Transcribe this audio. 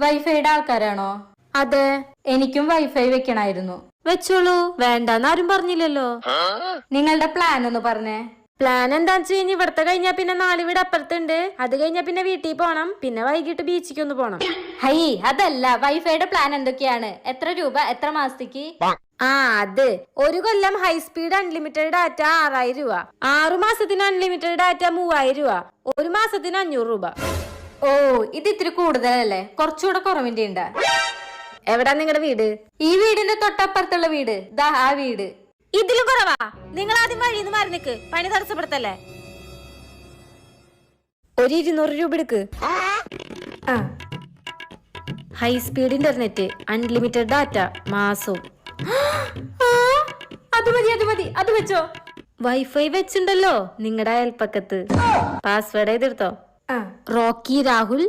വൈഫൈയുടെ ആൾക്കാരാണോ? അതെ. എനിക്കും വൈഫൈ വെക്കണായിരുന്നു. വെച്ചോളൂ, വേണ്ടാരും പറഞ്ഞില്ലല്ലോ. നിങ്ങളുടെ പ്ലാൻ ഒന്ന് പറഞ്ഞേ. പ്ലാൻ എന്താന്ന് വെച്ച് കഴിഞ്ഞാൽ ഇവിടത്തെ കഴിഞ്ഞാ പിന്നെ 4 വീട് അപ്പുറത്തുണ്ട്. അത് കഴിഞ്ഞാ പിന്നെ വീട്ടിൽ പോണം. പിന്നെ വൈകിട്ട് ബീച്ചിക്ക് ഒന്ന് പോണം. ഹൈ, അതല്ല, വൈഫൈയുടെ പ്ലാൻ എന്തൊക്കെയാണ്? എത്ര രൂപ, എത്ര മാസത്തേക്ക്? അത് 1 കൊല്ലം ഹൈസ്പീഡ് അൺലിമിറ്റഡ് ഡാറ്റ 6000 രൂപ, 6 മാസത്തിന് അൺലിമിറ്റഡ് ഡാറ്റ 3000 രൂപ, 1 മാസത്തിന് 500 രൂപ. ഓ, ഇത് ഇത്തിരി കൂടുതലല്ലേ? കുറച്ചുകൂടെ കുറവിന്റെ ഉണ്ട്. എവിടാ നിങ്ങളുടെ വീട്? ഈ വീടിന്റെ തൊട്ടപ്പുറത്തുള്ള വീട്, ദാ ആ വീട്. ഇതിലും കുറവാ. നിങ്ങൾ ആദ്യം വഴിന്ന് മാറി നിക്ക്, പണി തടസ്സപ്പെടുത്തല്ലേ. 200 രൂപ എടുക്ക്. ഹൈസ്പീഡ് ഇന്റർനെറ്റ്, അൺലിമിറ്റഡ് ഡാറ്റ, മാസവും. അത് മതി, അത് വെച്ചോ. വൈഫൈ വെച്ചിണ്ടല്ലോ നിങ്ങളുടെ അയൽപ്പക്കത്ത്. പാസ്വേഡ് എഴുതിർത്തോ? ആ. റോക്കി രാഹുൽ